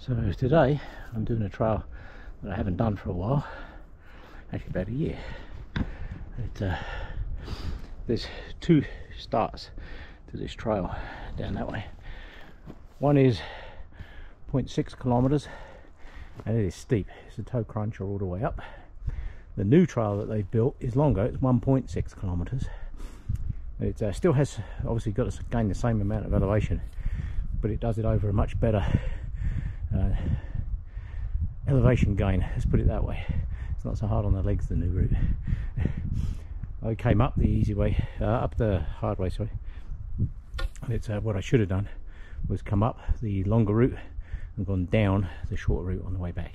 So today I'm doing a trail that I haven't done for a while, actually about a year. There's two starts to this trail down that way. One is 0.6 kilometers and it is steep. It's a toe cruncher all the way up. The new trail that they've built is longer, it's 1.6 kilometers. It still has obviously got to gain the same amount of elevation, but it does it over a much better elevation gain, let's put it that way. It's not so hard on the legs, the new route. I came up the easy way, up the hard way, sorry. It's what I should have done was come up the longer route and gone down the shorter route on the way back.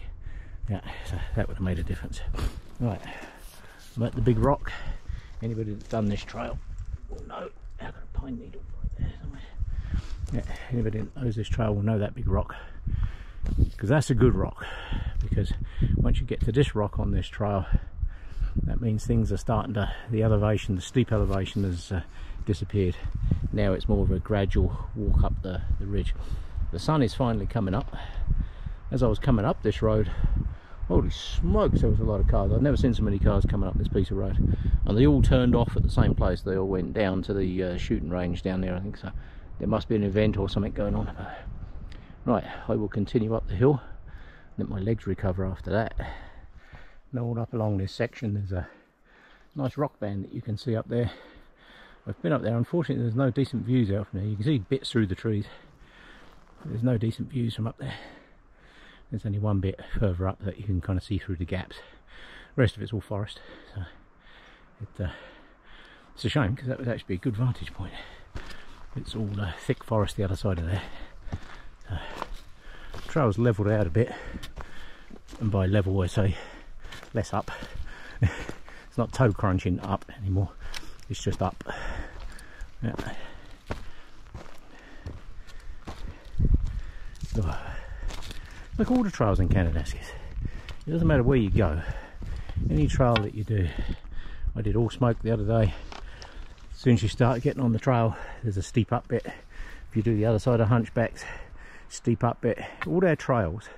Yeah, so that would have made a difference. Right, I'm at the big rock. Anybody that's done this trail will know. I've got a pine needle right there somewhere. Yeah, anybody that knows this trail will know that big rock, because that's a good rock. Because once you get to this rock on this trail, that means things are starting to, the elevation, the steep elevation has disappeared. Now it's more of a gradual walk up the ridge. The sun is finally coming up. As I was coming up this road, holy smokes, there was a lot of cars. I've never seen so many cars coming up this piece of road, and they all turned off at the same place. They all went down to the shooting range down there, I think. So there must be an event or something going on. Right, I will continue up the hill, let my legs recover after that. And all up along this section there's a nice rock band that you can see up there. I've been up there, unfortunately there's no decent views out from there. You can see bits through the trees, but there's no decent views from up there. There's only one bit further up that you can kind of see through the gaps. The rest of it's all forest, so it's a shame, because that would actually be a good vantage point. It's all thick forest the other side of there. So, the trail's levelled out a bit, and by level I say less up. It's not toe crunching up anymore, it's just up. Yeah. So, like all the trails in Kananaskis, it doesn't matter where you go, any trail that you do. I did All Smoke the other day. As soon as you start getting on the trail, there's a steep up bit. If you do the other side of Hunchbacks, steep up bit. All their trails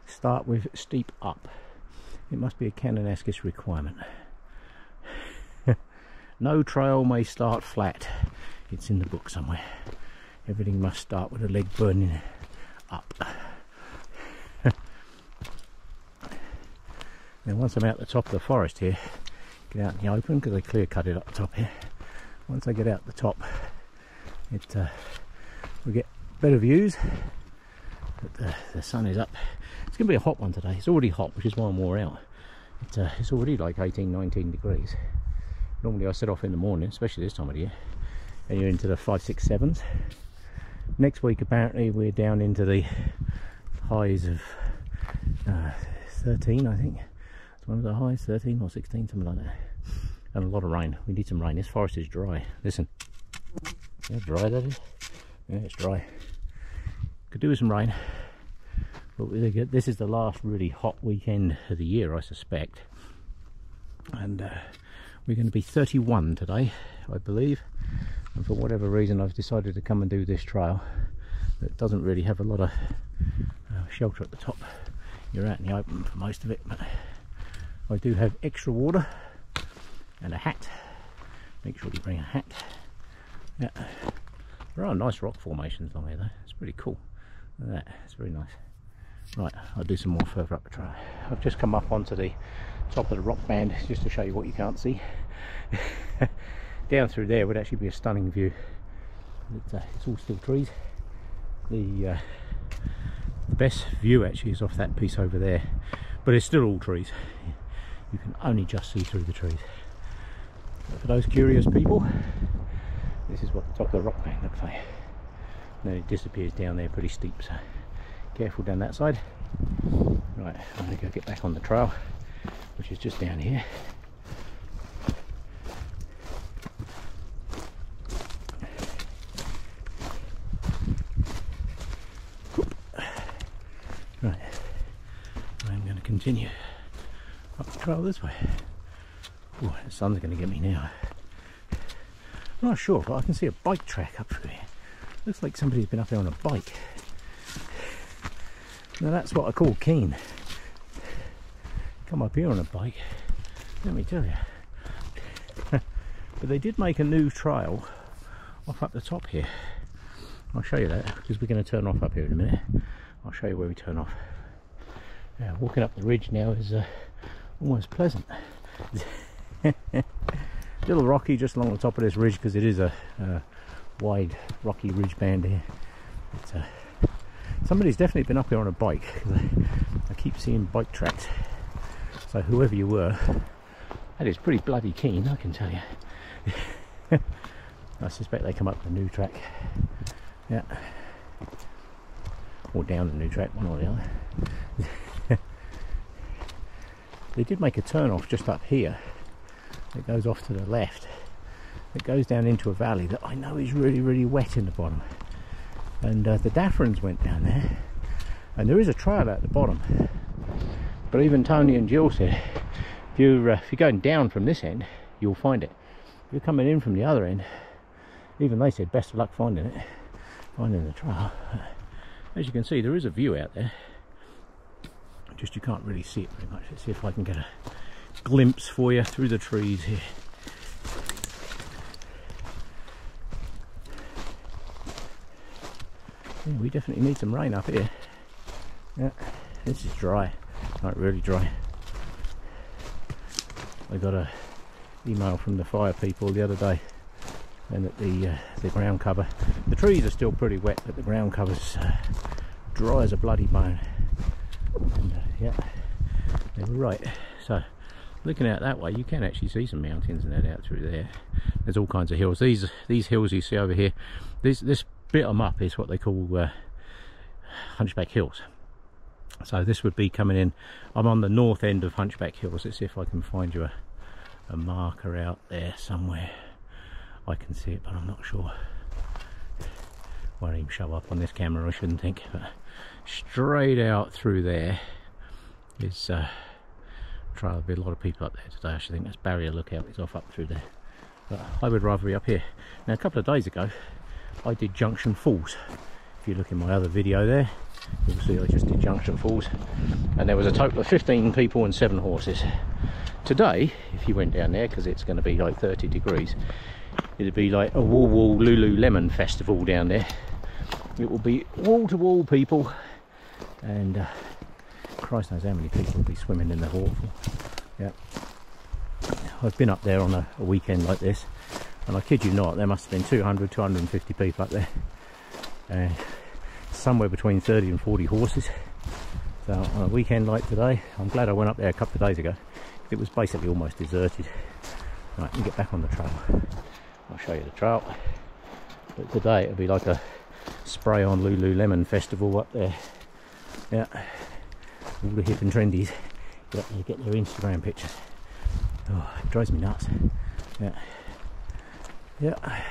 start with steep up. It must be a Kananaskis requirement. No trail may start flat. It's in the book somewhere. Everything must start with a leg burning up. Now once I'm out the top of the forest here, get out in the open, because they clear cut it up the top here. Once I get out the top, we get better views. But the sun is up. It's going to be a hot one today. It's already hot, which is why I'm wore out. It's already like 18, 19 degrees. Normally I set off in the morning, especially this time of year, and you're into the 5, 6, 7s. Next week apparently we're down into the highs of 13, I think. It's one of the highs, 13 or 16, something like that. And a lot of rain. We need some rain. This forest is dry. Listen. Yeah, dry that is. Yeah, it's dry. Could do with some rain. But this is the last really hot weekend of the year, I suspect. And we're going to be 31 today, I believe. And for whatever reason I've decided to come and do this trail that doesn't really have a lot of shelter at the top. You're out in the open for most of it, but I do have extra water and a hat. Make sure you bring a hat. Yeah, there are nice rock formations along here though. It's pretty cool. Look at that, it's very nice. Right, I'll do some more further up the trail. I've just come up onto the top of the rock band just to show you what you can't see. Down through there would actually be a stunning view. It's all still trees. The best view actually is off that piece over there, but it's still all trees. You can only just see through the trees. But for those curious people, this is what the top of the rock band looks like. And then it disappears down there pretty steep, so careful down that side. Right, I'm going to go get back on the trail, which is just down here. Right, I'm going to continue up the trail this way. Oh, the sun's going to get me now. I'm not sure, but I can see a bike track up through here. Looks like somebody's been up there on a bike. Now that's what I call keen. Come up here on a bike, let me tell you. But they did make a new trail off up the top here. I'll show you that because we're going to turn off up here in a minute. I'll show you where we turn off. Yeah, walking up the ridge now is almost pleasant. A little rocky just along the top of this ridge because it is a wide rocky ridge band here. But, somebody's definitely been up here on a bike because I keep seeing bike tracks. So whoever you were, that is pretty bloody keen, I can tell you. I suspect they come up the new track. Yeah. Or down the new track, one or the other. They did make a turn off just up here. It goes off to the left. It goes down into a valley that I know is really, really wet in the bottom. And the Daffrins went down there. And there is a trail at the bottom. But even Tony and Jill said, if you're going down from this end, you'll find it. If you're coming in from the other end, even they said best of luck finding it, finding the trail. As you can see, there is a view out there. Just you can't really see it very much. Let's see if I can get a glimpse for you through the trees here. Yeah, we definitely need some rain up here. Yeah, this is dry, not really dry. I got a email from the fire people the other day, and that the ground cover, the trees are still pretty wet, but the ground cover's dry as a bloody bone. And yeah, they were right. So looking out that way, you can actually see some mountains and that out through there. There's all kinds of hills. These hills you see over here, this bit them up is what they call Hunchback Hills. So this would be coming in. I'm on the north end of Hunchback Hills. Let's see if I can find you a marker out there somewhere. I can see it, but I'm not sure. Won't even show up on this camera, I shouldn't think. But straight out through there is there'll be a lot of people up there today. I should think that's Barrier Lookout is off up through there. But I would rather be up here. Now a couple of days ago I did Junction Falls. If you look in my other video there, you'll see I just did Junction Falls, and there was a total of 15 people and 7 horses. Today, if you went down there, because it's going to be like 30 degrees, it'd be like a wall Lululemon festival down there. It will be wall-to-wall people, and Christ knows how many people will be swimming in the waterfall. Yeah, I've been up there on a weekend like this, and I kid you not, there must have been 200, 250 people up there, and somewhere between 30 and 40 horses. So on a weekend like today, I'm glad I went up there a couple of days ago. It was basically almost deserted. Right, let me get back on the trail. I'll show you the trail. But today it'll be like a spray on Lululemon festival up there. Yeah, all the hip and trendies get up there, get their Instagram pictures. Oh, it drives me nuts. Yeah, yeah.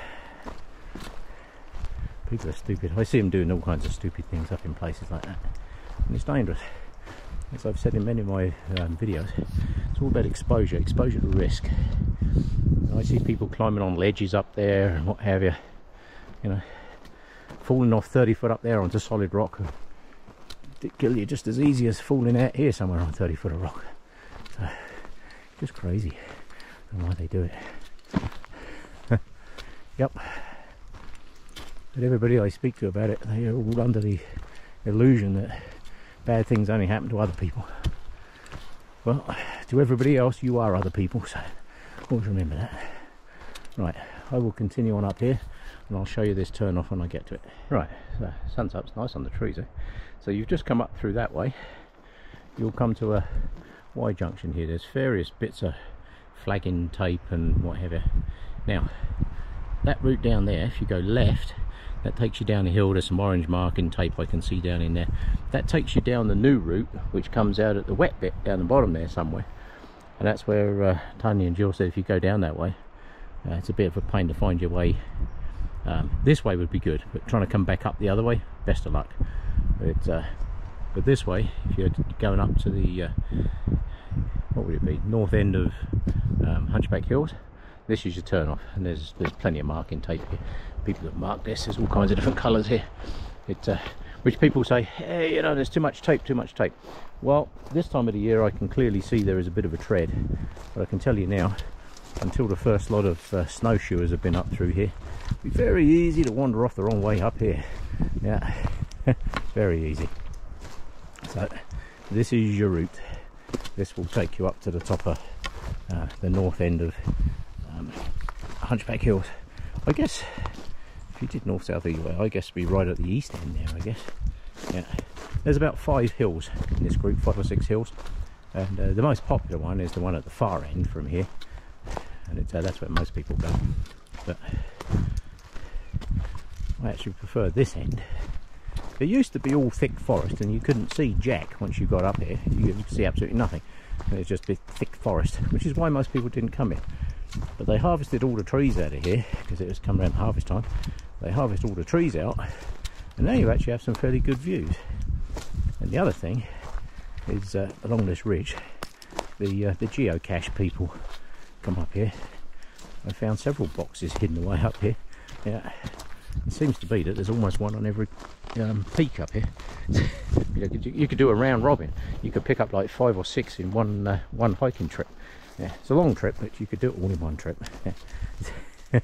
People are stupid. I see them doing all kinds of stupid things up in places like that, and it's dangerous. As I've said in many of my videos, it's all about exposure to risk. I see people climbing on ledges up there and what have you, you know, falling off 30 foot up there onto solid rock. It kill you just as easy as falling out here somewhere on 30 foot of rock. So, just crazy. I don't know why they do it. Yep. But everybody I speak to about it, they are all under the illusion that bad things only happen to other people. Well, to everybody else, you are other people, so always remember that. Right, I will continue on up here, and I'll show you this turn off when I get to it. Right, so sun's up, it's nice on the trees, eh? So you've just come up through that way. You'll come to a Y junction here. There's various bits of flagging tape and what have you. Now, that route down there, if you go left, that takes you down the hill. There's some orange marking tape I can see down in there. That takes you down the new route, which comes out at the wet bit down the bottom there somewhere. And that's where Tony and Jill said if you go down that way, it's a bit of a pain to find your way. This way would be good, but trying to come back up the other way, best of luck. But this way, if you're going up to the, what would it be, north end of Hunchback Hills, this is your turn off, and there's plenty of marking tape here. People have marked this. There's all kinds of different colours here. which people say, hey, you know, there's too much tape, too much tape. Well, this time of the year I can clearly see there is a bit of a tread, but I can tell you now, until the first lot of snowshoers have been up through here, it'll be very easy to wander off the wrong way up here. Yeah, very easy. So this is your route. This will take you up to the top of the north end of Hunchback Hills. I guess if you did north-south either way, I guess it'd be right at the east end there, I guess. Yeah, there's about 5 hills in this group, 5 or 6 hills, and the most popular one is the one at the far end from here, and that's where most people go. But I actually prefer this end. It used to be all thick forest and you couldn't see jack once you got up here. You could see absolutely nothing. It was just a thick forest, which is why most people didn't come here. But they harvested all the trees out of here because it was come around harvest time. They harvest all the trees out, and now you actually have some fairly good views. And the other thing is along this ridge, the geocache people come up here. I found several boxes hidden away up here. Yeah, it seems to be that there's almost one on every peak up here. You could do a round robin. You could pick up like 5 or 6 in one hiking trip. Yeah, it's a long trip, but you could do it all in one trip. Yeah.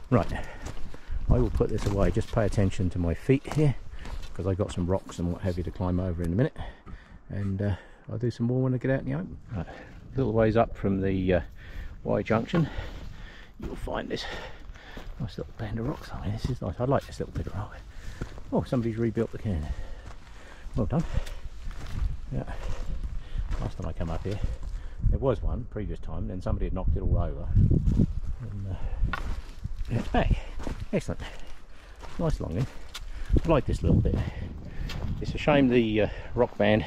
Right, I will put this away. Just pay attention to my feet here, because I've got some rocks and what have you to climb over in a minute, and I'll do some more when I get out in the open. Right, a little ways up from the Y junction, you'll find this nice little band of rocks. I mean, this is nice. I like this little bit of rock. Oh, somebody's rebuilt the cairn. Well done. Yeah. Last time I come up here, there was one previous time, then somebody had knocked it all over. And it's back. Excellent. Nice long end. I like this little bit. It's a shame the rock band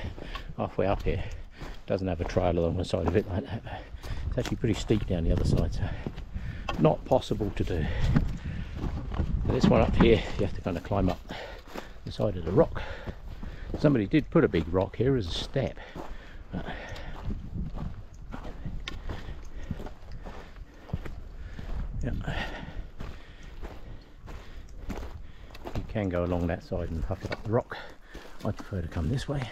halfway up here doesn't have a trail along the side of it like that. It's actually pretty steep down the other side, so not possible to do. But this one up here, you have to kind of climb up the side of the rock. Somebody did put a big rock here as a step. Yeah. You can go along that side and puff it up the rock. I prefer to come this way,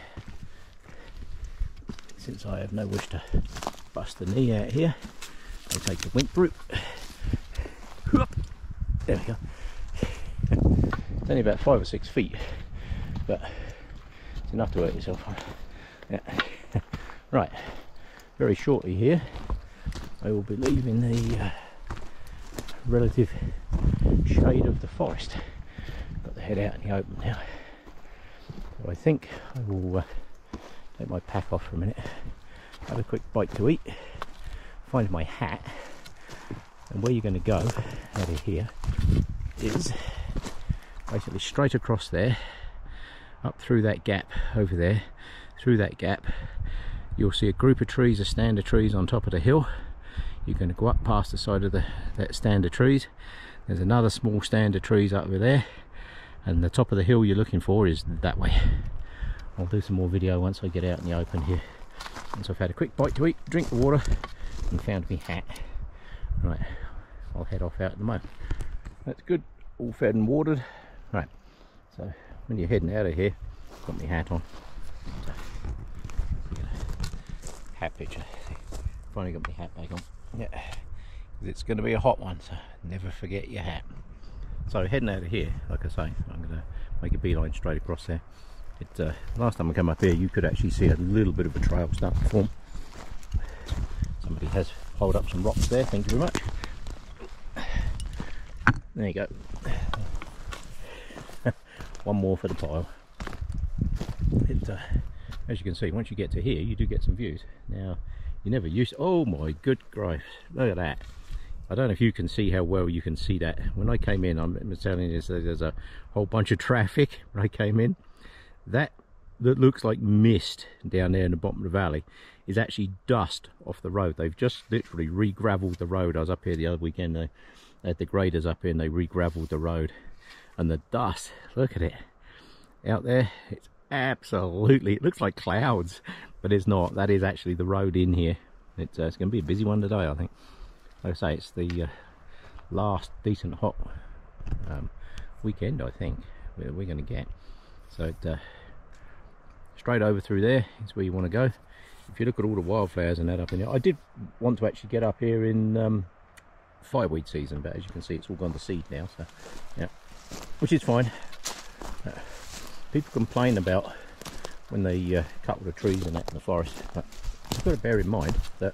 since I have no wish to bust the knee out here. I'll take the wimp route. There we go. It's only about 5 or 6 feet, but it's enough to hurt yourself on. Yeah. Right, very shortly here I will be leaving the relative shade of the forest. Got the head out in the open now. So I think I will take my pack off for a minute, have a quick bite to eat, find my hat, and where you're going to go out of here is basically straight across there, up through that gap over there. Through that gap you'll see a group of trees, a stand of trees on top of the hill. You're going to go up past the side of that stand of trees. There's another small stand of trees over there, and the top of the hill you're looking for is that way. I'll do some more video once I get out in the open here, once I've had a quick bite to eat, drink the water, and found me hat. Right, I'll head off out at the moment. That's good, all fed and watered. Right, so when you're heading out of here, I've got my hat on. So, hat picture. Finally got my hat back on. Yeah, it's going to be a hot one, so never forget your hat. So heading out of here, like I say, I'm going to make a beeline straight across there. Last time I came up here, you could actually see a little bit of a trail start to form. Somebody has piled up some rocks there, thank you very much. There you go. One more for the pile. As you can see, once you get to here, you do get some views. Now, you never used. Oh my good grief! Look at that. I don't know if you can see how well you can see that. When I came in, I'm telling you, there's a whole bunch of traffic when I came in. That looks like mist down there in the bottom of the valley is actually dust off the road. They've just literally re-gravelled the road. I was up here the other weekend. They had the graders up here and they re-gravelled the road. And the dust, look at it. Out there, it's absolutely, it looks like clouds, but it's not. That is actually the road in here. It's going to be a busy one today, I think. Like I say, it's the last decent hot weekend, I think, we're going to get. So straight over through there is where you want to go. If you look at all the wildflowers and that up in there, I did want to actually get up here in fireweed season, but as you can see it's all gone to seed now, so yeah, which is fine. People complain about when they cut all the trees and that in the forest, but you've got to bear in mind that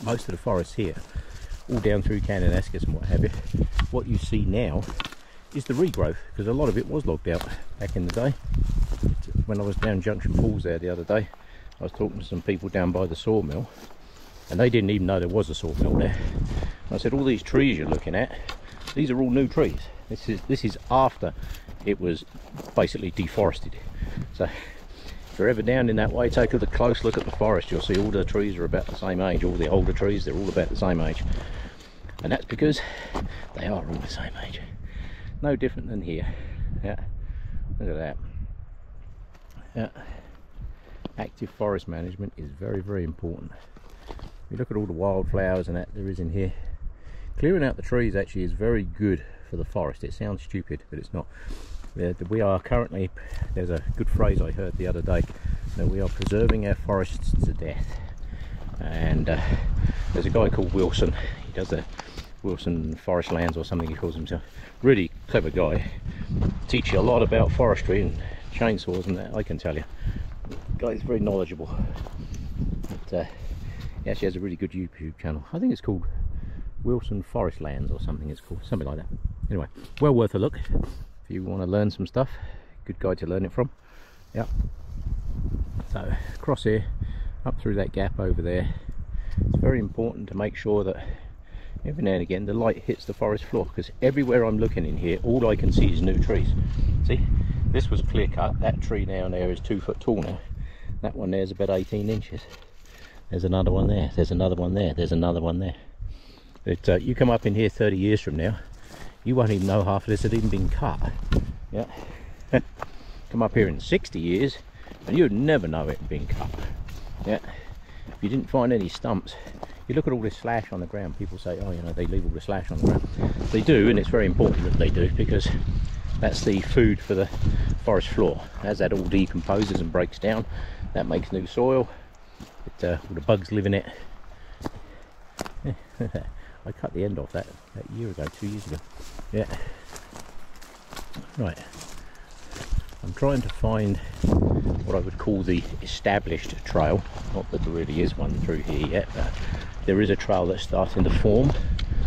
most of the forests here, all down through Kananaskis and what have you, what you see now is the regrowth, because a lot of it was logged out back in the day. When I was down Junction Falls there the other day, I was talking to some people down by the sawmill, and they didn't even know there was a sawmill there. I said, all these trees you're looking at, these are all new trees. This is after it was basically deforested. So if you're ever down in that way, take a close look at the forest. You'll see all the trees are about the same age. All the older trees, they're all about the same age, and that's because they are all the same age. No different than here. Yeah, look at that. Yeah, active forest management is very, very important. If you look at all the wildflowers and that there is in here, clearing out the trees actually is very good for the forest. It sounds stupid, but it's not. We are currently, there's a good phrase I heard the other day, that we are preserving our forests to death. And there's a guy called Wilson, he does the Wilson Forest Lands or something he calls himself. Really clever guy, teach you a lot about forestry and chainsaws and that, I can tell you. The guy's very knowledgeable. But, he actually has a really good YouTube channel. I think it's called Wilson Forest Lands or something it's called, something like that. Anyway, well worth a look if you want to learn some stuff. Good guy to learn it from. Yeah. So across here, up through that gap over there, it's very important to make sure that every now and again the light hits the forest floor, because everywhere I'm looking in here, all I can see is new trees. See, this was clear cut. That tree down there is 2 foot tall now. That one there's about 18 inches. There's another one there, there's another one there, there's another one there. But you come up in here 30 years from now, you won't even know half of this had even been cut. Yeah. Come up here in 60 years and you'd never know it had been cut. Yeah. If you didn't find any stumps, you look at all this slash on the ground, people say, oh, you know, they leave all the slash on the ground. They do, and it's very important that they do, because that's the food for the forest floor. As that all decomposes and breaks down, that makes new soil. All the bugs live in it. I cut the end off that year ago, 2 years ago. Yeah. Right. I'm trying to find what I would call the established trail. Not that there really is one through here yet, but there is a trail that's starting to form.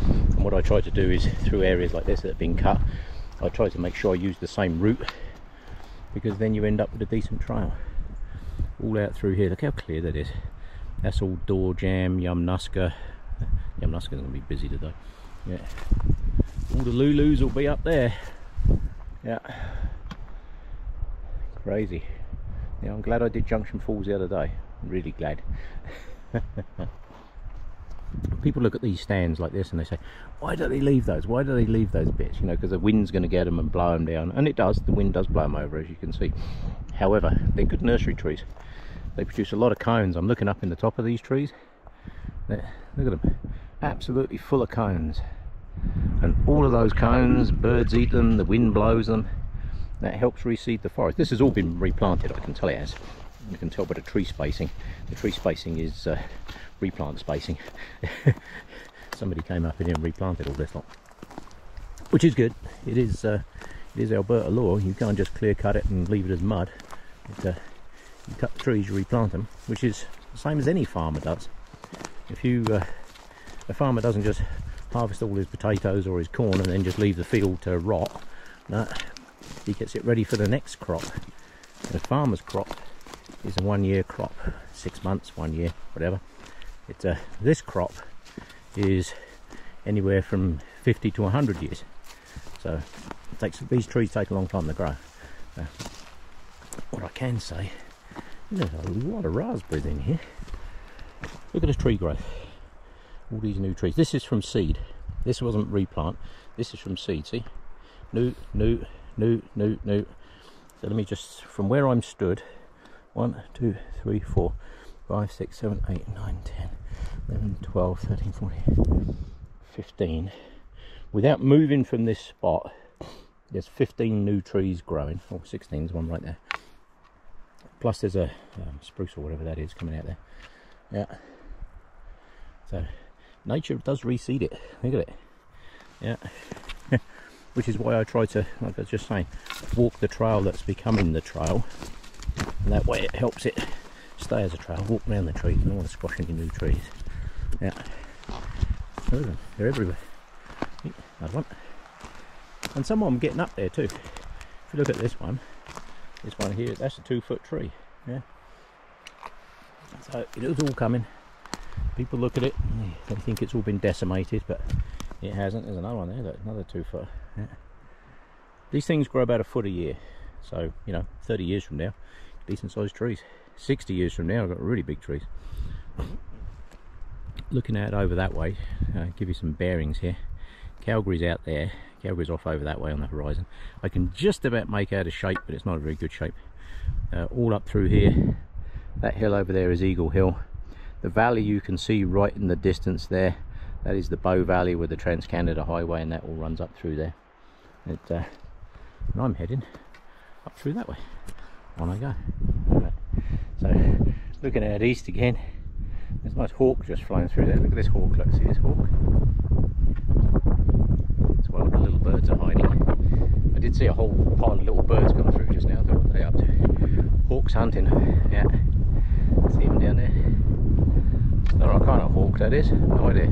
And what I try to do is, through areas like this that have been cut, I try to make sure I use the same route, because then you end up with a decent trail. All out through here. Look how clear that is. That's all door jam, Yumnuska. Yumnuska's going to be busy today. Yeah. All the Lulus will be up there. Yeah. Crazy. Yeah, I'm glad I did Junction Falls the other day. I'm really glad. People look at these stands like this and they say, why do they leave those? Why do they leave those bits? You know, because the wind's going to get them and blow them down. And it does. The wind does blow them over, as you can see. However, they're good nursery trees. They produce a lot of cones. I'm looking up in the top of these trees. Look at them, absolutely full of cones, and all of those cones, birds eat them, the wind blows them. That helps reseed the forest. This has all been replanted, I can tell it has. You can tell by the tree spacing. The tree spacing is replant spacing. Somebody came up in here and replanted all this lot, which is good. It is Alberta law. You can't just clear cut it and leave it as mud. You cut the trees, you replant them, which is the same as any farmer does. If a farmer doesn't just harvest all his potatoes or his corn and then just leave the field to rot, no, he gets it ready for the next crop. The farmer's crop is a 1 year crop, 6 months, 1 year, whatever. This crop is anywhere from 50 to 100 years. So these trees take a long time to grow. What I can say, there's a lot of raspberries in here. Look at this tree growth. All these new trees. This is from seed. This wasn't replant. This is from seed. See? New. So let me just, from where I'm stood, 1, 2, 3, 4, 5, 6, 7, 8, 9, 10, 11, 12, 13, 14, 15. Without moving from this spot, there's 15 new trees growing, or 16, there's one right there. Plus there's a spruce or whatever that is coming out there. Yeah. So nature does reseed it. Look at it. Yeah. Which is why I try to, like I was just saying, walk the trail that's becoming the trail. And that way it helps it stay as a trail. Walk around the trees. I don't want to squash any new trees. Yeah. Look at them. They're everywhere. Another one. And some of them getting up there too. If you look at this one here, that's a 2-foot tree. Yeah. So it is all coming. People look at it, they think it's all been decimated, but it hasn't. There's another one there, look, another 2-foot. Yeah. These things grow about a foot a year. So, you know, 30 years from now, decent sized trees. 60 years from now, I've got really big trees. Looking out over that way, give you some bearings here. Calgary's out there. Calgary's off over that way on the horizon. I can just about make out a shape, but it's not a very good shape. All up through here. That hill over there is Eagle Hill. The valley you can see right in the distance there, that is the Bow Valley with the Trans-Canada Highway, and that all runs up through there. And I'm heading up through that way. On I go. Right. So looking out east again, there's a nice hawk just flying through there. Look at this hawk, look, see this hawk? That's where all the little birds are hiding. I did see a whole pile of little birds come through just now. What are they up to? Hawks hunting, yeah. See them down there? I don't know what kind of hawk that is, no idea.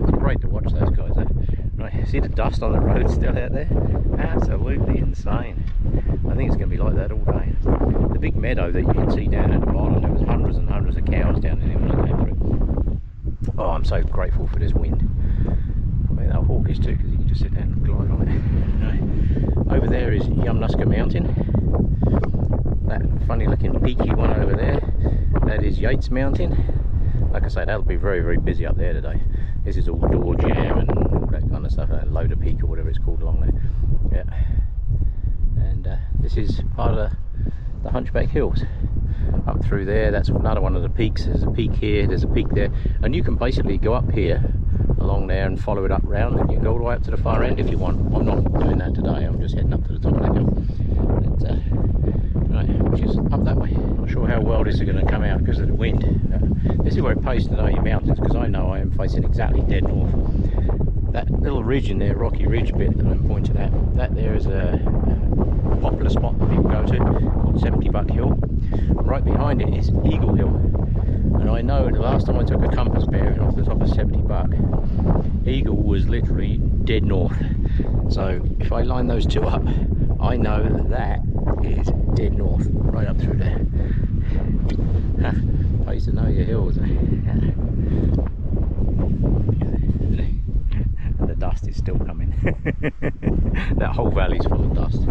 It's great to watch those guys though. Right, see the dust on the road still out there? Absolutely insane. I think it's going to be like that all day. The big meadow that you can see down at the bottom, there was hundreds and hundreds of cows down there when I came through. Oh, I'm so grateful for this wind. I mean, that hawk is too, because you can just sit down and glide on it. Right. Over there is Yumnuska Mountain. That funny looking peaky one over there, that is Yates Mountain. Like I say, that'll be very, very busy up there today. This is all door jam and all that kind of stuff, that Loader Peak or whatever it's called along there. Yeah. And this is part of the Hunchback Hills. Up through there, that's another one of the peaks. There's a peak here, there's a peak there. And you can basically go up here, along there, and follow it up round, and you can go all the way up to the far end if you want. I'm not doing that today, I'm just heading up to the top of that hill. Right, which is up that way. Not sure how well this is going to come out because of the wind. This is where it pays to know your mountains, because I know I am facing exactly dead north. That little ridge in there, Rocky Ridge bit that I'm pointing at, that there is a popular spot that people go to called $70 Hill. Right behind it is Eagle Hill. And I know the last time I took a compass bearing off the top of $70, Eagle was literally dead north. So if I line those two up, I know that that is dead north, right up through there. Huh? Pays to know your hills. Yeah. And the dust is still coming. That whole valley's full of dust.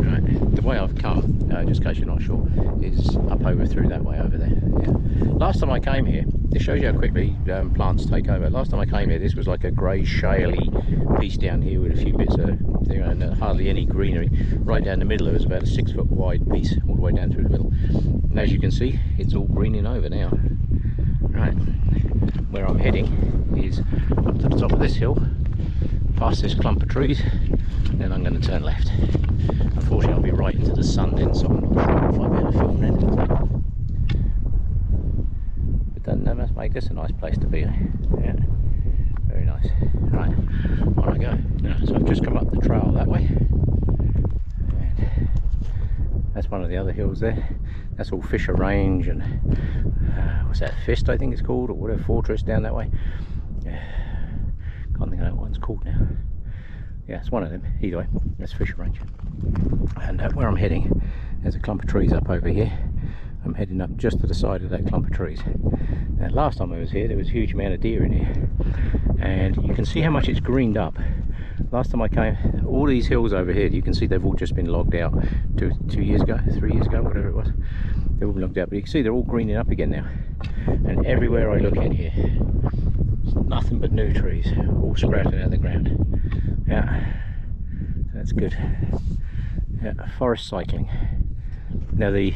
Right. The way I've come, just in case you're not sure, is up over through that way over there. Yeah. Last time I came here, this shows you how quickly plants take over. Last time I came here, this was like a grey, shaly piece down here with a few bits of, you know, and hardly any greenery. Right down the middle, it was about a 6-foot wide piece, all the way down through the middle. And as you can see, it's all greening over now. Right, where I'm heading is up to the top of this hill, past this clump of trees, then I'm going to turn left. Unfortunately, I'll be right into the sun then, so I'm not sure if I'll be able to film then. But doesn't that must make this a nice place to be? Yeah, very nice. Right, on I go. Now, so I've just come up the trail that way. And that's one of the other hills there. That's all Fisher Range and what's that, Fist I think it's called, or whatever, Fortress down that way. Can't think of that one's called now. Yeah, it's one of them. Either way, that's Fisher Range. And where I'm heading, there's a clump of trees up over here. I'm heading up just to the side of that clump of trees. Now, last time I was here, there was a huge amount of deer in here, and you can see how much it's greened up. Last time I came, all these hills over here, you can see they've all just been logged out 2 years ago, 3 years ago, whatever it was. They've all been logged out, but you can see they're all greening up again now. And everywhere I look in here, it's nothing but new trees, all sprouting out of the ground. Yeah, that's good. Yeah, forest cycling. Now the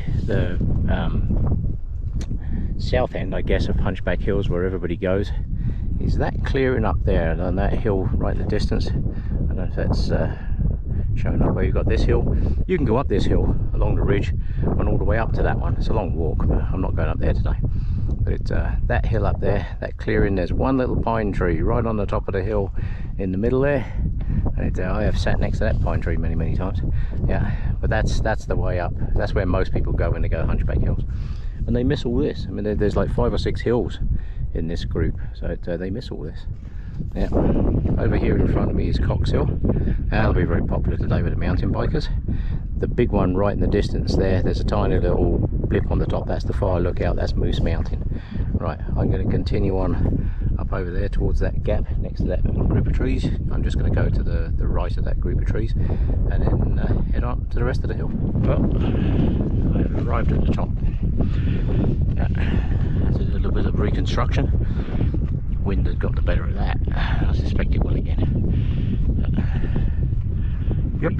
south end, I guess, of Hunchback Hills, where everybody goes, is that clearing up there on that hill right in the distance. I don't know if that's showing up where you've got this hill. You can go up this hill along the ridge and all the way up to that one. It's a long walk, but I'm not going up there today. But it's that hill up there, that clearing, there's one little pine tree right on the top of the hill in the middle there. And I have sat next to that pine tree many times. Yeah, but that's the way up. That's where most people go when they go Hunchback Hills. And they miss all this. I mean, there's like 5 or 6 hills in this group, so they miss all this. Yeah, over here in front of me is Cox Hill. That'll be very popular today with the mountain bikers. The big one right in the distance there's a tiny little blip on the top. That's the fire lookout. That's Moose Mountain. Right, I'm going to continue on up over there towards that gap next to that group of trees. I'm just going to go to the right of that group of trees and then head on to the rest of the hill. Well, I've arrived at the top. Yeah, that's a little bit of reconstruction. Wind has got the better of that. I suspect it will again. Yep.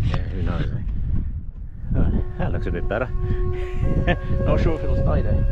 Yeah, who knows, eh? Oh, that looks a bit better. Not sure if it'll stay there.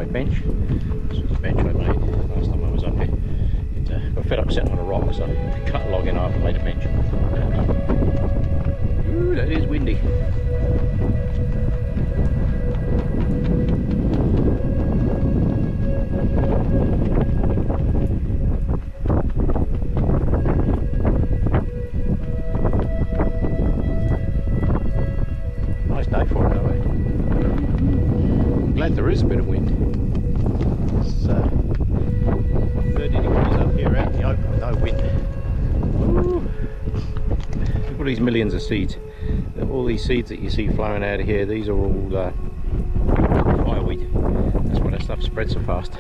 my bench. This was the bench I made last time I was up here. Got fed up sitting on a rock, so I cut a log in half and made a bench. Ooh, that is windy. Nice day for it, though, eh? I'm glad there is a bit of wind. It's 30 degrees up here out in the open, no wind. Woo. Look at these millions of seeds. All these seeds that you see flowing out of here, these are all fireweed. That's why that stuff spreads so fast.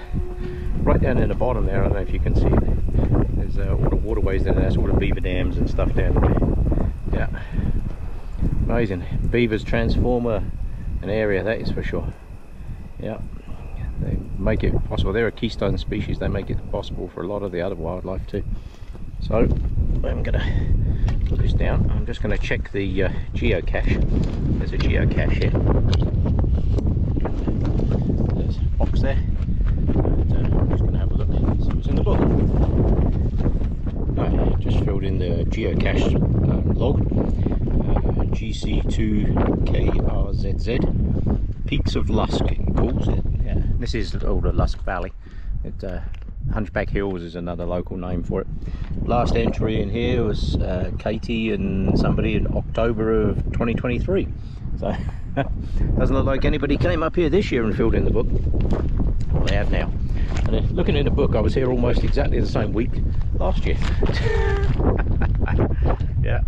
Right down in the bottom there, I don't know if you can see it, there's all the waterways there, that's all the beaver dams and stuff down there. Yeah, amazing. Beavers transform an area, that is for sure. Yeah, they make it possible. They're a keystone species, they make it possible for a lot of the other wildlife too. So I'm gonna put this down. I'm just gonna check the geocache. There's a geocache here. There's a box there. And, I'm just gonna have a look, see what's in the book. Right, just filled in the geocache log. GC2KRZZ. Peaks of Lusk, it calls it. Yeah, this is all the Lusk Valley. Hunchback Hills is another local name for it. Last entry in here was Katie and somebody in October of 2023. So doesn't look like anybody came up here this year and filled in the book. Well, they have now. And looking in the book, I was here almost exactly the same week last year. Yeah.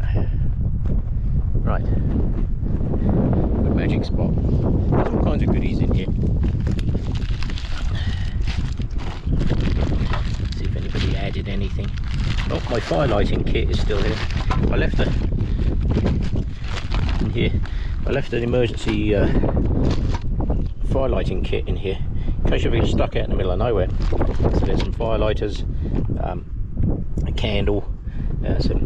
Right. Good magic spot. There's all kinds of goodies in here. See if anybody added anything. Oh, my firelighting kit is still here. I left it in here. I left an emergency firelighting kit in here in case you're stuck out in the middle of nowhere. So there's some firelighters, a candle.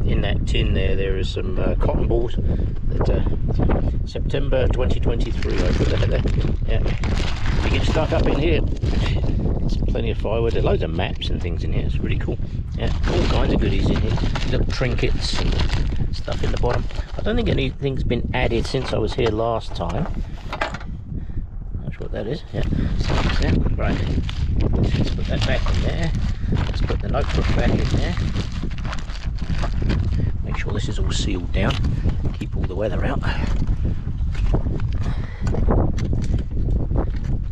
In that tin there is some cotton balls. That September 2023. I put that there. Yeah, you get stuck up in here. There's plenty of firewood. There's loads of maps and things in here. It's really cool. Yeah, all kinds of goodies in here. Little trinkets and stuff in the bottom. I don't think anything's been added since I was here last time. Not sure what that is. Yeah, something's there. Right. Let's put that back in there. Let's put the notebook back in there. Make sure this is all sealed down, keep all the weather out.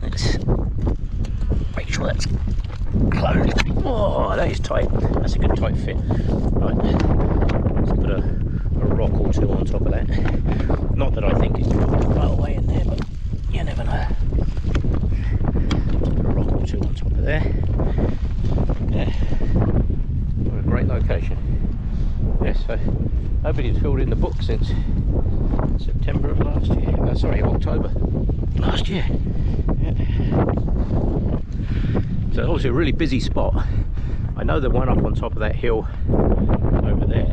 Let's make sure that's closed. Oh, that is tight. That's a good tight fit. Right, let's put a rock or two on top of that. Not that I think it's going to blow away in there, but you never know. Put a rock or two on top of there. Yeah, what a great location. Yes, so nobody's filled in the book since September of last year. Sorry, October last year. Yeah. So obviously a really busy spot. I know the one up on top of that hill over there,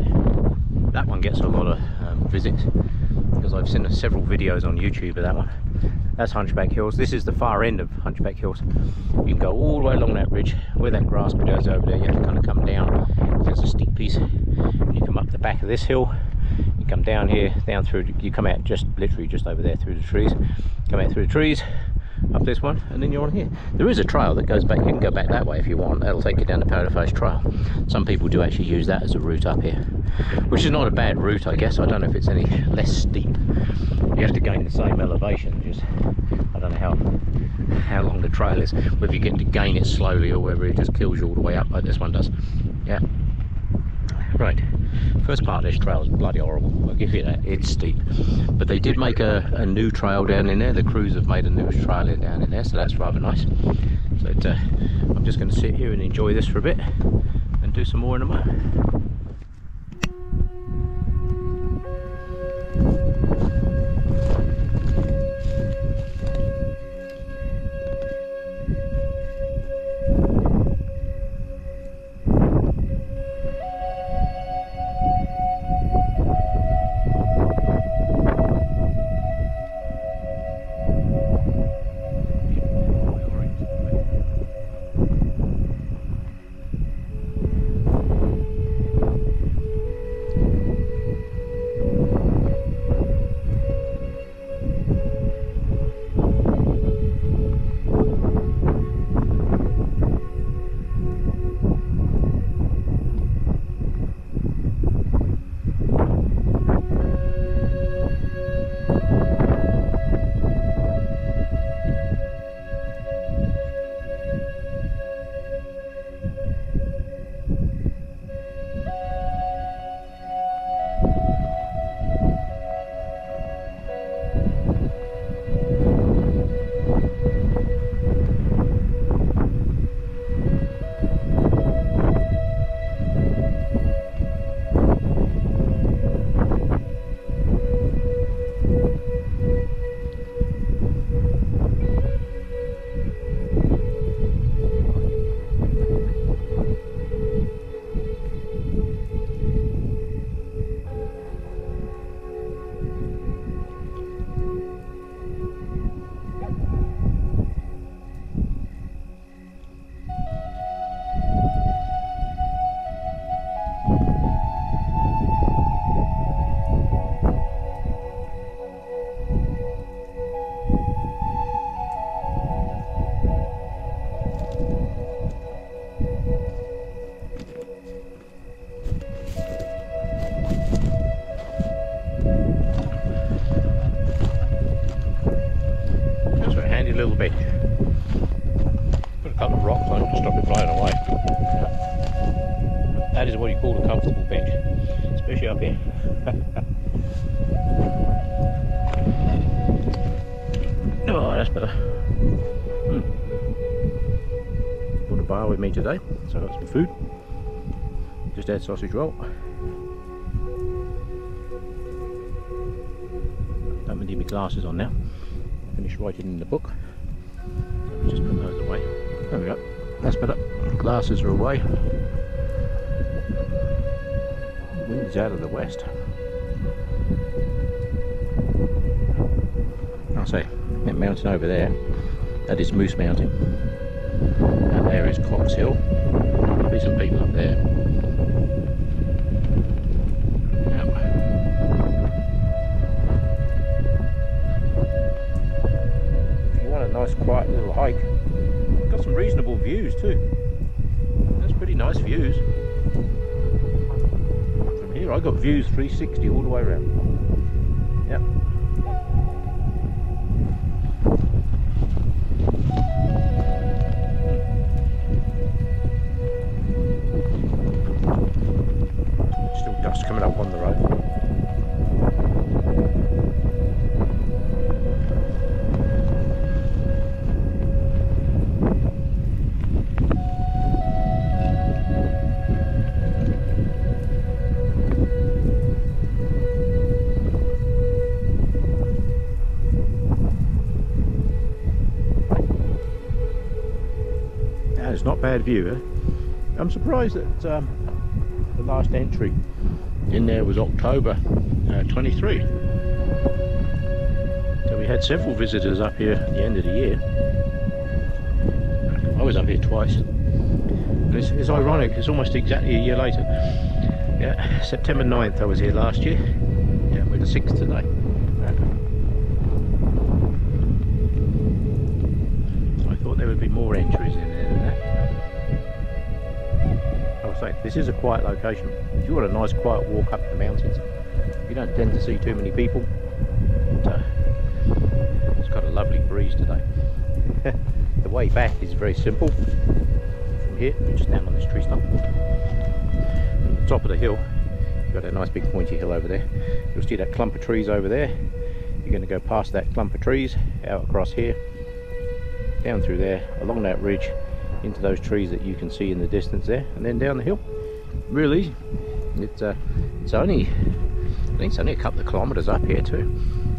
that one gets a lot of visits because I've seen several videos on YouTube of that one. That's Hunchback Hills. This is the far end of Hunchback Hills. You can go all the way along that ridge where that grass bit goes over there. You have to kind of come down. There's a steep piece. You come up the back of this hill. You come down here, down through. You come out just literally just over there through the trees. Come out through the trees, up this one, and then you're on here. There is a trail that goes back. You can go back that way if you want. That'll take you down the Powder Face Trail. Some people do actually use that as a route up here, which is not a bad route, I guess. I don't know if it's any less steep. You have to gain the same elevation. Just I don't know how long the trail is. Whether you get to gain it slowly or whether it just kills you all the way up like this one does. Yeah. Right. First part of this trail is bloody horrible. I'll give you that. It's steep. But they did make a new trail down in there. The crews have made a new trail down in there, so that's rather nice. So I'm just going to sit here and enjoy this for a bit and do some more in a moment. up here. Oh, that's better. Brought a bar with me today, so I got some food. Just had sausage roll. Don't need my glasses on now. Finished writing in the book. Just put those away. There we go. That's better. Glasses are away. The wind's out of the west. I'll say that mountain over there, that is Moose Mountain. And there is Cox Hill. There'll be some people up there. Yep. If you want a nice quiet little hike, got some reasonable views too. That's pretty nice views. From here I got views 360 all the way around. Yep. Still dust coming up on the road. It's not bad view, eh? I'm surprised that the last entry in there was October 23. So we had several visitors up here at the end of the year. I was up here twice. And it's ironic, it's almost exactly a year later. Yeah, September 9th I was here last year. Yeah, we're the 6th today. I thought there would be more entries in there than that. This is a quiet location. If you want a nice quiet walk up the mountains, you don't tend to see too many people. It's got a lovely breeze today. The way back is very simple. From here, we're just down on this tree stump. From the top of the hill, you've got a nice big pointy hill over there. You'll see that clump of trees over there. You're going to go past that clump of trees, out across here, down through there, along that ridge, into those trees that you can see in the distance there, and then down the hill. Real easy. It's only a couple of kilometers up here too.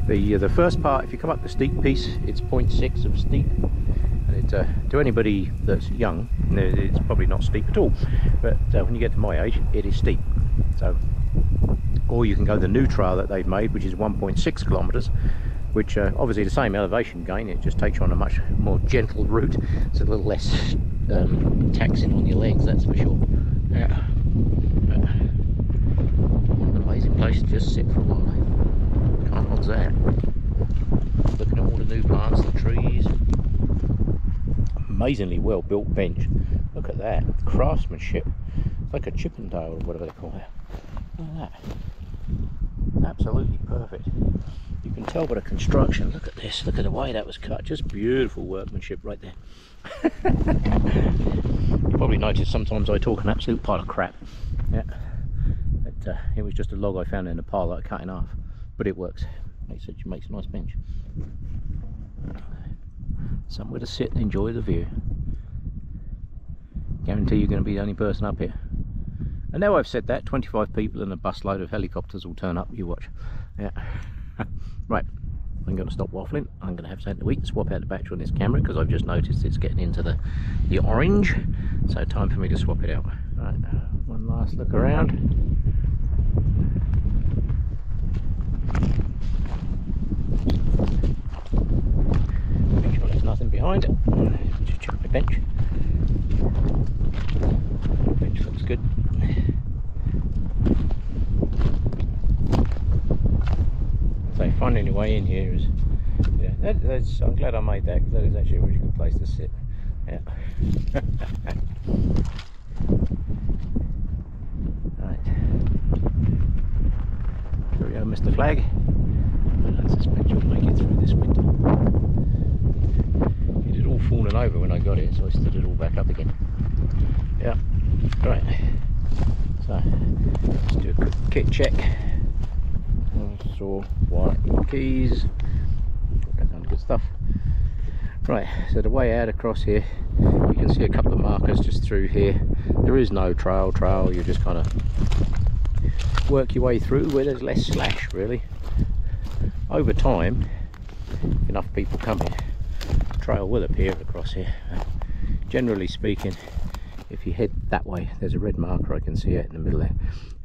The first part, if you come up the steep piece, it's 0.6 of steep, and it's to anybody that's young, it's probably not steep at all. But when you get to my age, it is steep. So, or you can go the new trail that they've made, which is 1.6 kilometers. Which obviously the same elevation gain, it just takes you on a much more gentle route. It's a little less taxing on your legs, that's for sure. Yeah. What an amazing place to just sit for a while. Can't odds that. Looking at all the new plants, the trees. Amazingly well built bench. Look at that, craftsmanship. It's like a Chippendale or whatever they call it. Look at that. Absolutely perfect. You can tell by the construction. Look at this, look at the way that was cut. Just beautiful workmanship right there. You probably noticed sometimes I talk an absolute pile of crap. Yeah, but, it was just a log I found in a pile that I cut in half, but it works. Makes a nice bench. Somewhere to sit and enjoy the view. Guarantee you're going to be the only person up here. And now I've said that, 25 people and a busload of helicopters will turn up. You watch. Yeah. Right, I'm going to stop waffling. I'm going to have something to eat, swap out the battery on this camera because I've just noticed it's getting into the orange. So time for me to swap it out. Right, one last look around. Make sure there's nothing behind it. Just check the bench. Bench looks good. So finding your way in here is, yeah, that's, I'm glad I made that because that is actually a really good place to sit. Yeah. Right. Here we go, Mr. Flag. I don't suspect you'll make it through this winter. It had all fallen over when I got it, so I stood it all back up again. Yeah. Right. So let's do a quick kit check. Saw, wallet, keys, all that kind of good stuff. Right, so the way out across here, you can see a couple of markers just through here. There is no trail, you just kind of work your way through where there's less slash really. Over time, if enough people come here, trail will appear across here. Generally speaking, if you head that way, there's a red marker I can see out in the middle there.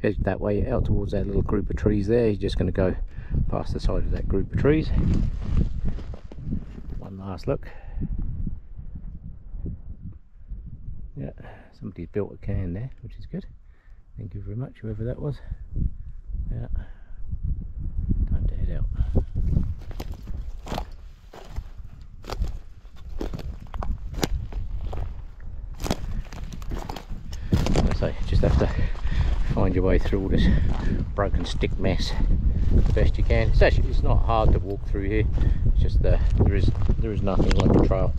Head that way out towards that little group of trees there. You're just going to go past the side of that group of trees. One last look. Yeah, somebody's built a can there, which is good. Thank you very much, whoever that was. Yeah, time to head out. So just have to find your way through all this broken stick mess the best you can. It's not hard to walk through here. It's just there is nothing like a trail.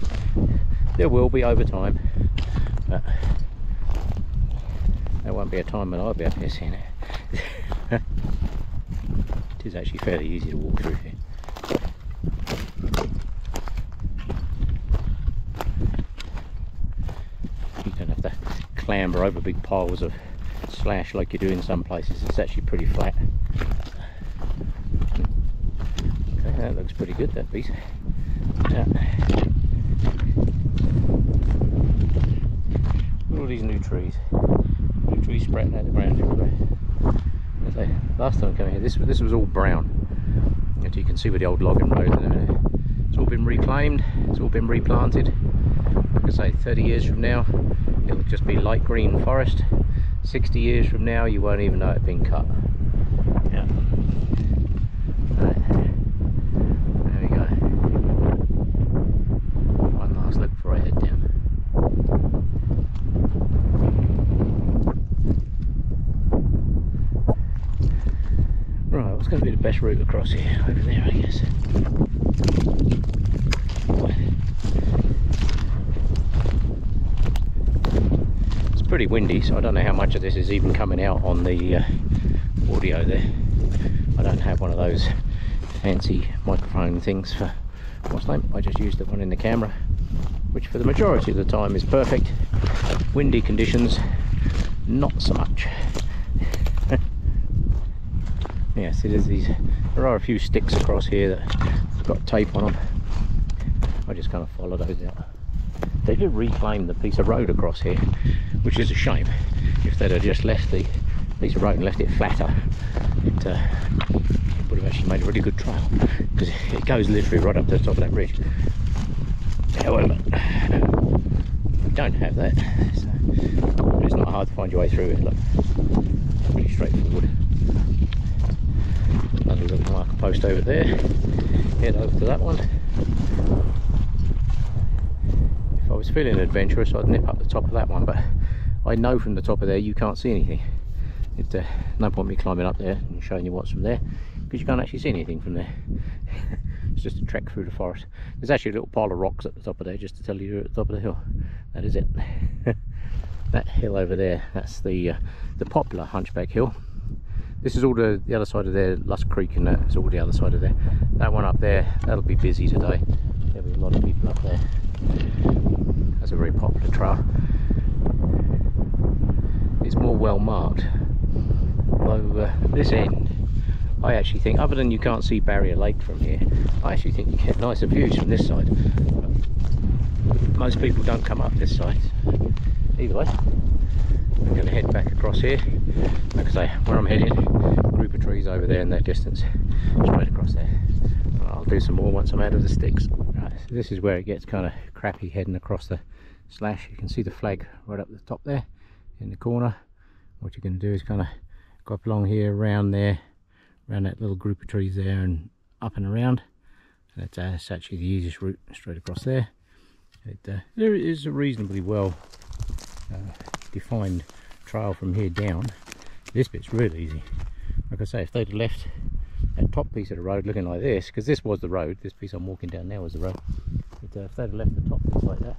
There will be over time, but there won't be a time when I'll be up here seeing it. It is actually fairly easy to walk through here. You don't have to clamber over big piles of slash like you do in some places. It's actually pretty flat. Okay, that looks pretty good, that piece. Yeah. Look at all these new trees sprouting out of the ground everywhere. As I say, last time I came here, this was all brown. As you can see with the old logging road there. It's all been reclaimed, it's all been replanted. Like I say, 30 years from now it'll just be light green forest. 60 years from now you won't even know it's been cut. Yeah. Right. There we go. One last look before I head down. Right, what's going to be the best route across here? Over there, I guess. Pretty windy, so I don't know how much of this is even coming out on the audio there. I don't have one of those fancy microphone things for what's the name. I just used the one in the camera, which for the majority of the time is perfect. Windy conditions, not so much. Yeah, see there are a few sticks across here that have got tape on them. I just kind of follow those out. They did reclaim the piece of road across here, which is a shame. If they'd have just left the piece of road and left it flatter, it would have actually made a really good trail, because it goes literally right up to the top of that ridge. However, we don't have that, so it's not hard to find your way through it. Look, pretty straightforward. Another little marker post over there. Head over to that one. If I was feeling adventurous, I'd nip up the top of that one, but I know from the top of there you can't see anything. It's no point me climbing up there and showing you what's from there, because you can't actually see anything from there. It's just a trek through the forest. There's actually a little pile of rocks at the top of there, just to tell you you're at the top of the hill. That is it. That hill over there, that's the popular Hunchback hill. This is all the other side of there, Lusk Creek, and that is all the other side of there. That one up there, that'll be busy today. There'll be a lot of people up there. That's a very popular trail. It's more well marked. Although this end, I actually think, other than you can't see Barrier Lake from here, I actually think you get nicer views from this side. Most people don't come up this side. Either way, I'm going to head back across here. Like I say, where I'm heading, group of trees over there in that distance, straight across there. I'll do some more once I'm out of the sticks. Right, so this is where it gets kind of crappy heading across the slash. You can see the flag right up the top there in the corner. What you're going to do is kind of go up along here, around there, around that little group of trees there, and up and around. That's actually the easiest route, straight across there. There is a reasonably well defined trail from here down. This bit's really easy. Like I say, if they'd left that top piece of the road looking like this, because this was the road, this piece I'm walking down now was the road, but if they'd left the top piece like that,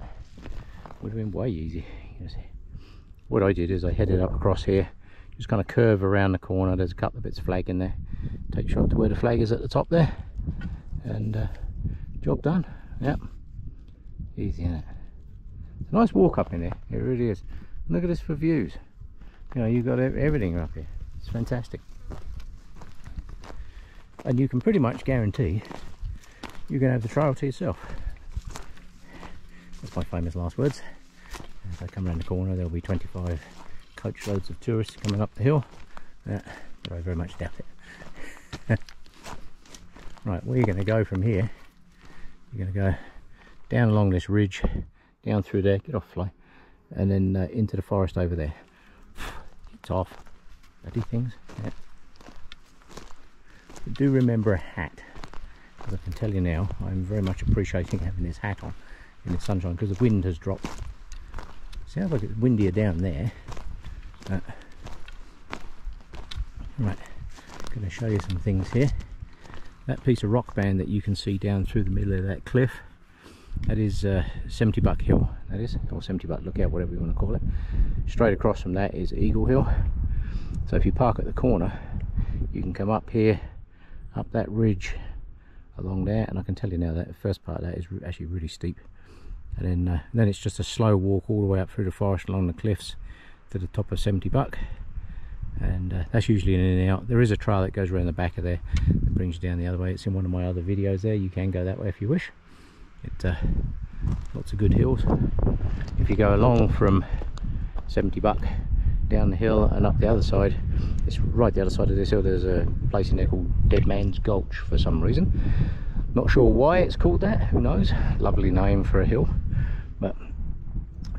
it would have been way easy. What I did is I headed up across here, just kind of curve around the corner. There's a couple of bits of flag in there. Takes you up to where the flag is at the top there, and job done. Yep, easy, isn't it? It's a nice walk up in there, it really is. Look at this for views. You know, you've got everything up here. It's fantastic. And you can pretty much guarantee you're going to have the trail to yourself. That's my famous last words. As I come around the corner, there'll be 25 coach loads of tourists coming up the hill. But I very much doubt it. Right, where you're going to go from here, you're going to go down along this ridge, down through there, get off fly, and then into the forest over there. It's off. Bloody things. Yeah. But do remember a hat, because I can tell you now, I'm very much appreciating having this hat on in the sunshine, because the wind has dropped. Sounds like it's windier down there. Right, I'm going to show you some things here. That piece of rock band that you can see down through the middle of that cliff, that is Sept Hill, that is, or Sept Lookout, whatever you want to call it. Straight across from that is Eagle Hill. So if you park at the corner, you can come up here, up that ridge, along there, and I can tell you now that the first part of that is actually really steep. And then it's just a slow walk all the way up through the forest along the cliffs to the top of Sept, and that's usually in and out. There is a trail that goes around the back of there that brings you down the other way. It's in one of my other videos there. You can go that way if you wish. Lots of good hills. If you go along from Sept down the hill and up the other side, it's right the other side of this hill, there's a place in there called Dead Man's Gulch for some reason. Not sure why it's called that, who knows. Lovely name for a hill. But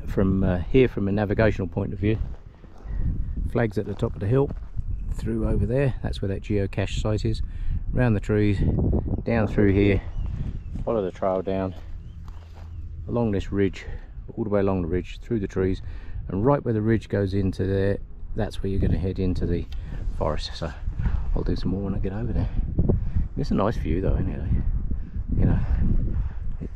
from here, from a navigational point of view, flags at the top of the hill, through over there, that's where that geocache site is, round the trees, down through here, follow the trail down along this ridge, all the way along the ridge, through the trees, and right where the ridge goes into there, that's where you're going to head into the forest. So I'll do some more when I get over there. It's a nice view though, anyway. You know,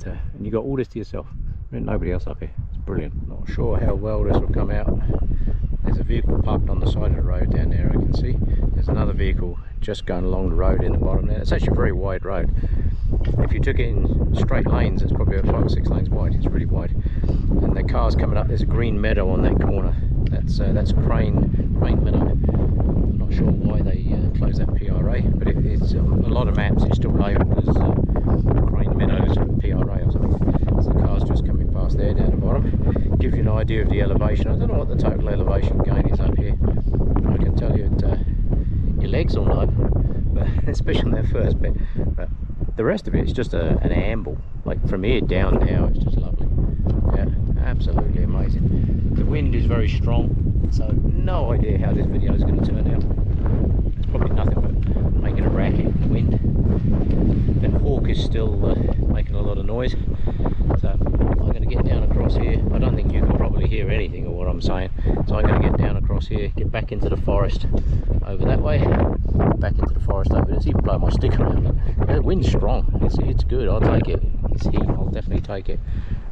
and you got all this to yourself. There's nobody else up here. It's brilliant. Not sure how well this will come out. There's a vehicle parked on the side of the road down there, I can see. There's another vehicle just going along the road in the bottom there. It's actually a very wide road. If you took it in straight lanes, it's probably about 5 or 6 lanes wide. It's really wide. And the car's coming up. There's a green meadow on that corner. That's Crane Meadow. I'm not sure why they closed that PRA, but it's a lot of maps. It's still labelled as Crane Meadows PRA or something. So the car's just coming past there down the bottom. Gives you an idea of the elevation. I don't know what the total elevation gain is up here. I can tell you your legs will know, but especially on that first bit. But the rest of it is just an amble. Like from here down now, it's just lovely. Yeah, absolutely amazing. The wind is very strong, so no idea how this video is going to turn out. It's probably nothing but making a racket, the wind. The hawk is still making a lot of noise, so I'm going to get down across here. I don't think you can probably hear anything of what I'm saying, so I'm going to get down across here, get back into the forest over that way, back into the forest over there. It's even blowing my stick around. The wind's strong. It's good. I'll take it. It's heat. I'll definitely take it.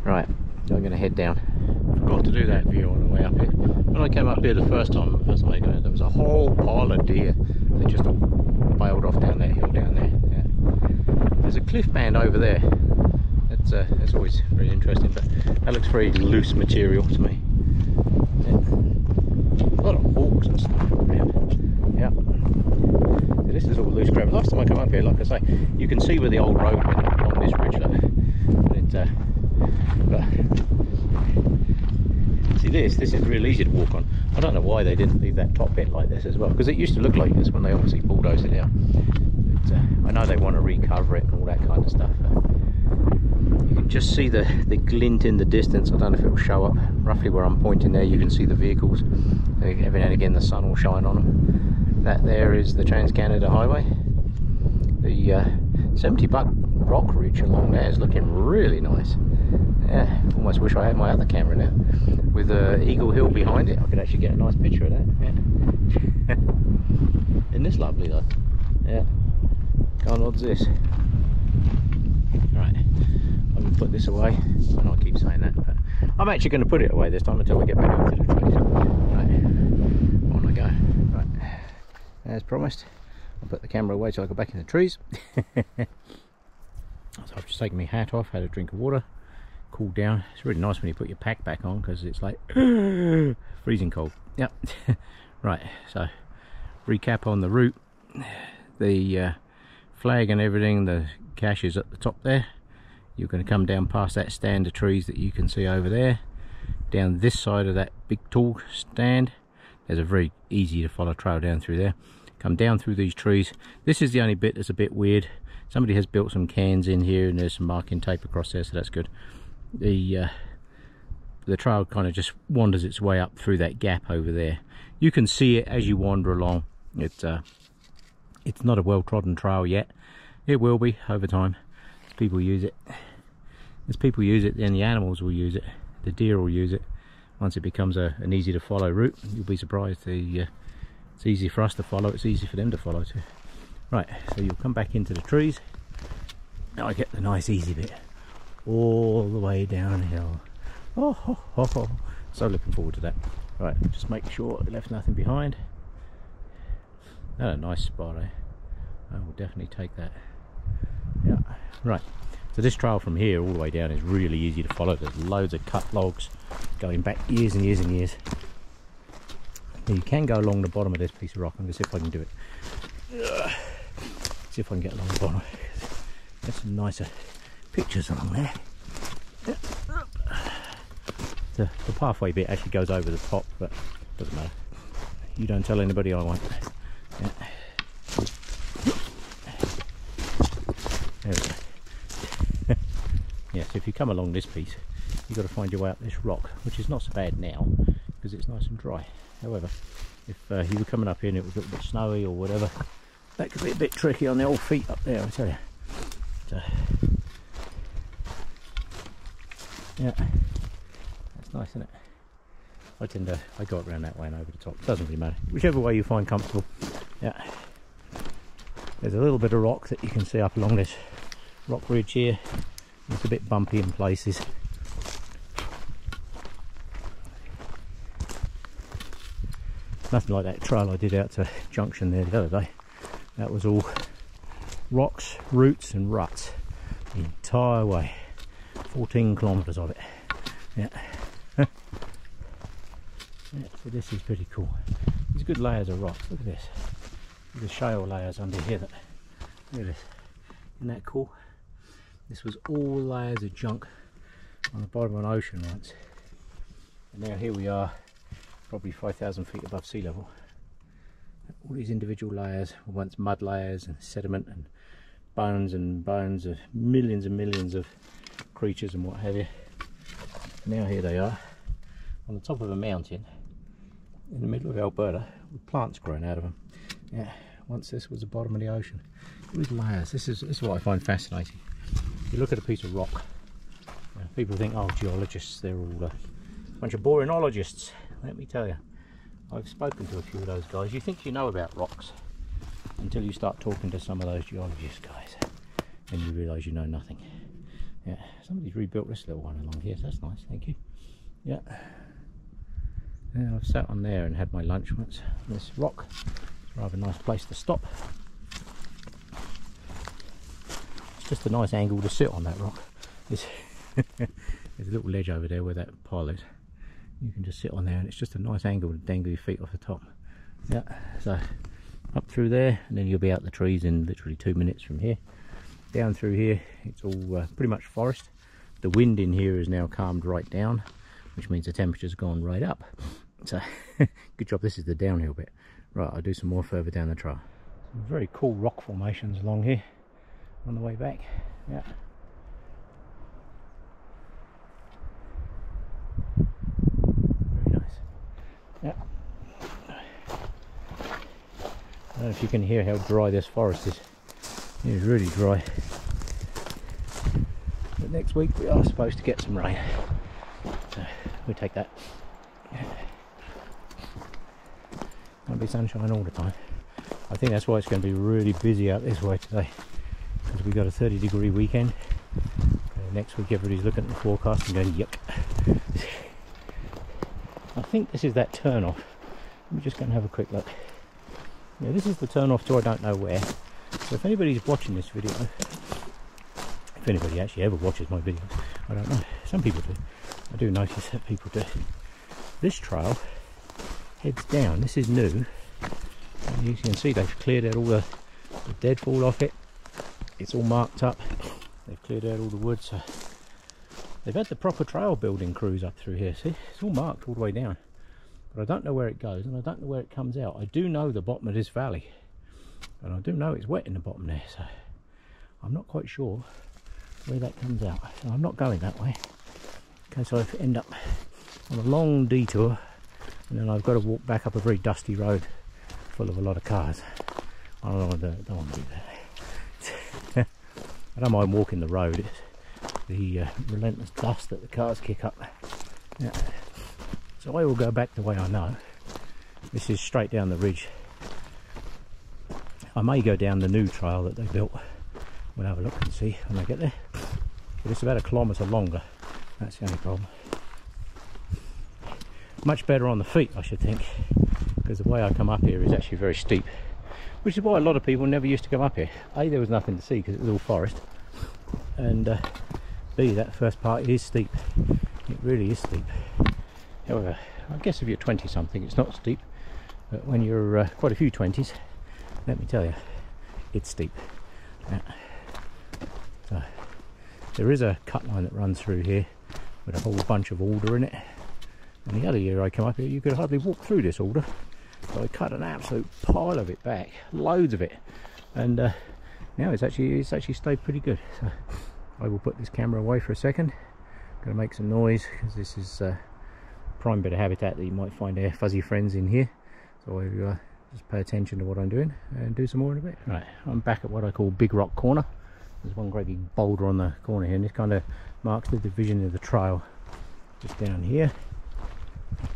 Right, so I'm going to head down. Forgot to do that view on the way up here. When I came up here the first time I got it, there was a whole pile of deer. They just all bailed off down that hill down there. Yeah. There's a cliff band over there. That's always very interesting, but that looks very loose material to me. Yeah. A lot of hawks and stuff around. Yeah. This is all loose ground. Last time I come up here, like I say, you can see where the old road went along this ridge. But see, this is real easy to walk on. I don't know why they didn't leave that top bit like this as well, because it used to look like this when they obviously bulldozed it out. But, I know they want to recover it and all that kind of stuff. You can just see the glint in the distance. I don't know if it will show up roughly where I'm pointing there. You can see the vehicles. Every now and again the sun will shine on them. That there is the Trans-Canada Highway. The Sept rock ridge along there is looking really nice. Yeah, almost wish I had my other camera now. With Eagle Hill behind it, I could actually get a nice picture of that. Yeah. Isn't this lovely though? Yeah. Can't odds this. Right, I'm going to put this away. I know I keep saying that, but I'm actually going to put it away this time until we get back into the trees. Right, on I go. as promised. I'll put the camera away so I go back in the trees. So I've just taken my hat off, had a drink of water, cooled down. It's really nice when you put your pack back on because it's like freezing cold. Yep. Right, so recap on the route. The flag and everything, the cache is at the top there. You're going to come down past that stand of trees that you can see over there. Down this side of that big tall stand, there's a very easy to follow trail down through there. Come down through these trees. This is the only bit that's a bit weird. Somebody has built some cans in here and there's some marking tape across there, so that's good. The trail kind of just wanders its way up through that gap over there. You can see it as you wander along. It's not a well-trodden trail yet. It will be over time. As people use it. As people use it, then the animals will use it. The deer will use it. Once it becomes an easy to follow route, you'll be surprised. It's easy for us to follow, it's easy for them to follow too. Right, so you'll come back into the trees. Now I get the nice easy bit. All the way downhill. Oh, ho, ho, ho. So looking forward to that. Right, just make sure I left nothing behind. That's a nice spot, eh? I will definitely take that. Yeah, right. So this trail from here all the way down is really easy to follow. There's loads of cut logs going back years and years and years. Now you can go along the bottom of this piece of rock. I'm going to see if I can do it. See if I can get along the bottom. There's some nicer pictures along there. The pathway bit actually goes over the top, but doesn't matter. You don't tell anybody, I won't. Yeah. There we go. Yeah, so if you come along this piece, you've got to find your way up this rock, which is not so bad now because it's nice and dry. However, if you were coming up here and it was a little bit snowy or whatever, that could be a bit tricky on the old feet up there, I tell you. So, yeah, that's nice, isn't it? I go around that way and over the top. Doesn't really matter. Whichever way you find comfortable. Yeah. There's a little bit of rock that you can see up along this rock ridge here. It's a bit bumpy in places. Nothing like that trail I did out to Junction there the other day. That was all rocks, roots and ruts the entire way. 14 kilometres of it. Yeah. Yeah, so this is pretty cool. There's good layers of rocks. Look at this. The shale layers under here. Look at this. Isn't that cool? This was all layers of junk on the bottom of an ocean once. And now here we are, probably 5,000 feet above sea level. All these individual layers were once mud layers and sediment and bones of millions and millions of creatures and what have you. Now here they are on the top of a mountain in the middle of Alberta with plants growing out of them. Yeah, once this was the bottom of the ocean. With layers, this is what I find fascinating. You look at a piece of rock, people think, oh, geologists, they're all a bunch of boring ologists. Let me tell you, I've spoken to a few of those guys. You think you know about rocks until you start talking to some of those geologist guys and you realise you know nothing. Yeah, somebody's rebuilt this little one along here, so that's nice, thank you. Yeah. Yeah, I've sat on there and had my lunch once on this rock. It's a rather nice place to stop. It's just a nice angle to sit on that rock. There's a little ledge over there where that pile is. You can just sit on there and it's just a nice angle to dangle your feet off the top. Yeah, so up through there and then you'll be out the trees in literally 2 minutes from here. Down through here, it's all pretty much forest. The wind in here is now calmed right down, which means the temperature's gone right up. So, good job, this is the downhill bit. Right, I'll do some more further down the trail. Some very cool rock formations along here on the way back. Yeah. Very nice. Yeah. I don't know if you can hear how dry this forest is. It is really dry. But next week we are supposed to get some rain. So we'll take that. Won't be sunshine all the time. I think that's why it's going to be really busy out this way today. Because we've got a 30-degree weekend. Next week everybody's looking at the forecast and going, yuck. I think this is that turn off. Let me just go and have a quick look. Yeah, this is the turn off to I don't know where. So if anybody's watching this video, if anybody actually ever watches my videos, I don't know. Some people do. I do notice that people do. This trail heads down. This is new. And you can see they've cleared out all the deadfall off it. It's all marked up. They've cleared out all the wood. So they've had the proper trail building crews up through here. See, it's all marked all the way down. But I don't know where it goes and I don't know where it comes out. I do know the bottom of this valley. And I do know it's wet in the bottom there. So I'm not quite sure where that comes out. So I'm not going that way. Okay, so I end up on a long detour. And then I've got to walk back up a very dusty road full of a lot of cars. I don't want to do that. I don't mind walking the road. It's the relentless dust that the cars kick up. Yeah. So I will go back the way I know. This is straight down the ridge. I may go down the new trail that they built. We'll have a look and see when I get there. But it's about 1 kilometre longer. That's the only problem. Much better on the feet, I should think, because the way I come up here is actually very steep, which is why a lot of people never used to come up here. A, there was nothing to see because it was all forest, and B, that first part is steep. It really is steep. However, I guess if you're 20 something it's not steep, but when you're quite a few 20s, let me tell you, it's steep. So there is a cut line that runs through here with a whole bunch of alder in it. And the other year I came up here, you could hardly walk through this alder. So I cut an absolute pile of it back, loads of it. And now it's actually stayed pretty good. So I will put this camera away for a second. Gonna make some noise because this is prime bit of habitat that you might find our fuzzy friends in here. So I just pay attention to what I'm doing and do some more in a bit. Right, I'm back at what I call Big Rock Corner. There's one great big boulder on the corner here, and this kind of marks the division of the trail just down here.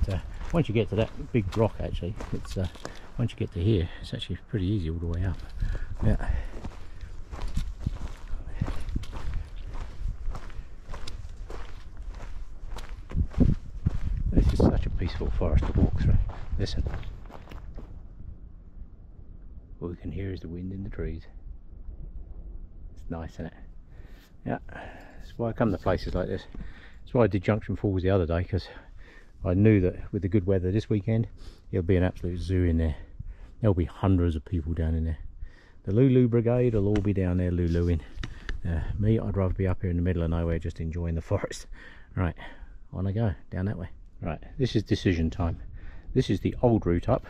But, once you get to that big rock, actually, it's once you get to here, it's actually pretty easy all the way up. Yeah. This is such a peaceful forest to walk through. Listen. All we can hear is the wind in the trees. It's nice, isn't it? Yeah. That's why I come to places like this. That's why I did Junction Falls the other day, because I knew that with the good weather this weekend, it'll be an absolute zoo in there. There'll be hundreds of people down in there. The Lulu Brigade will all be down there Luluing. Me, I'd rather be up here in the middle of nowhere just enjoying the forest. Right, on I go, down that way. Right, this is decision time. This is the old route up,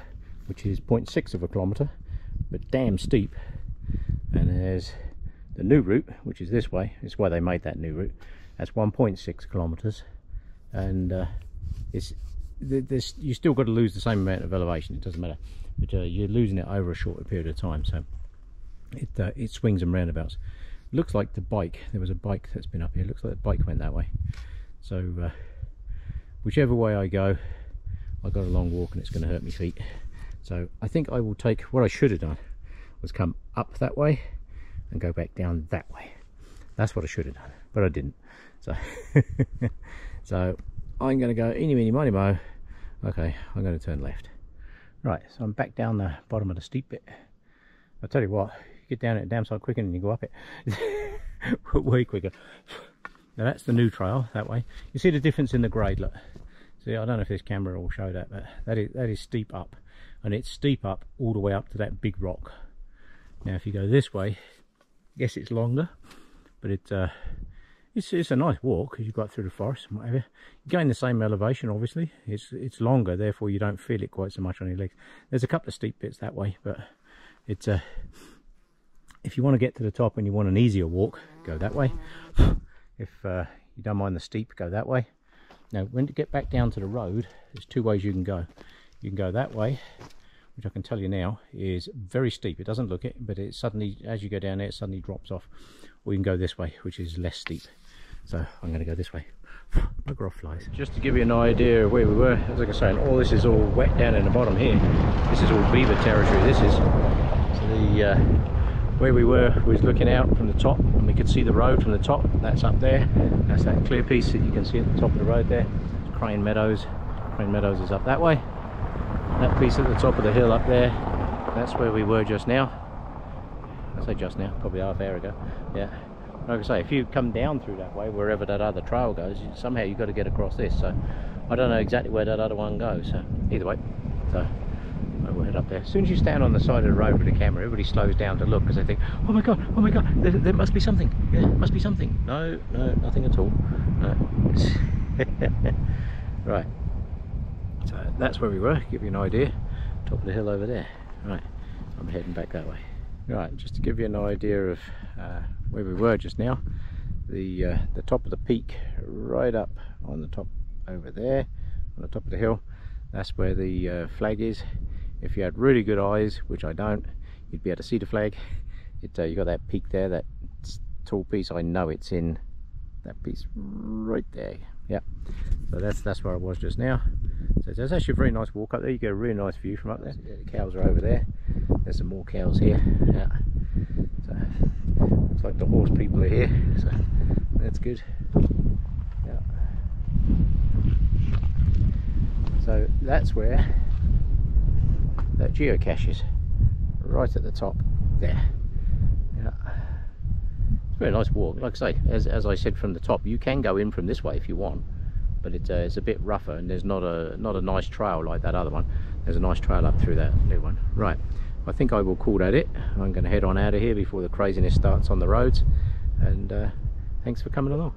which is 0.6 of a kilometre, but damn steep. And there's the new route, which is this way. It's why they made that new route. That's 1.6 kilometres. And you still got to lose the same amount of elevation, it doesn't matter, but you're losing it over a shorter period of time, so it swings and roundabouts. Looks like the bike, there was a bike that's been up here, looks like the bike went that way. So whichever way I go, I got a long walk and it's going to hurt my feet. So I think I will take, what I should have done was come up that way and go back down that way. That's what I should have done, but I didn't. So so I'm going to go eeny meeny miny mo. Okay, I'm going to turn left. Right, so I'm back down the bottom of the steep bit. I'll tell you what, you get down it damn sight quicker than you go up it. Way quicker. Now that's the new trail that way. You see the difference in the grade, look. See, I don't know if this camera will show that, but that is steep up, and it's steep up all the way up to that big rock. Now if you go this way, yes, it's longer, but it's a nice walk because you've got through the forest and whatever. You gain the same elevation, obviously. It's longer, therefore you don't feel it quite so much on your legs. There's a couple of steep bits that way, but it's if you want to get to the top and you want an easier walk, go that way. If you don't mind the steep, go that way. Now when you get back down to the road, there's two ways you can go. You can go that way, which I can tell you now is very steep. It doesn't look it, but it suddenly, as you go down there, it suddenly drops off. Or you can go this way, which is less steep. So I'm going to go this way. Bugger off, flies. Just to give you an idea of where we were, as I was saying, all this is all wet down in the bottom here. This is all beaver territory, this is. So the where we were was looking out from the top, and we could see the road from the top. That's up there. That's that clear piece that you can see at the top of the road there. It's Crane Meadows. Crane Meadows is up that way. That piece at the top of the hill up there, that's where we were just now. I say just now, probably half hour ago. Yeah, like I say, if you come down through that way, wherever that other trail goes, somehow you've got to get across this. So I don't know exactly where that other one goes. So either way, so we'll head up there. As soon as you stand on the side of the road with the camera, everybody slows down to look because they think, oh my god, there must be something. Yeah, must be something. No, nothing at all. No. Right. So that's where we were. Give you an idea. Top of the hill over there. Right. I'm heading back that way. Right, just to give you an idea of where we were just now, the top of the peak, right up on the top over there, on the top of the hill, that's where the flag is. If you had really good eyes, which I don't, you'd be able to see the flag. You got that peak there, that tall piece. I know it's in that piece right there. Yeah, so that's where I was just now. So there's actually a very nice walk up there. You get a really nice view from up there. Yeah, the cows are over there. There's some more cows here. Yeah. So looks like the horse people are here. So that's good. Yeah. So that's where that geocache is, right at the top there. Yeah. It's a very nice walk. Like I say, as I said from the top, you can go in from this way if you want, but it's a bit rougher, and there's not a nice trail like that other one. There's a nice trail up through that new one. Right, I think I will call that it. I'm going to head on out of here before the craziness starts on the roads, and thanks for coming along.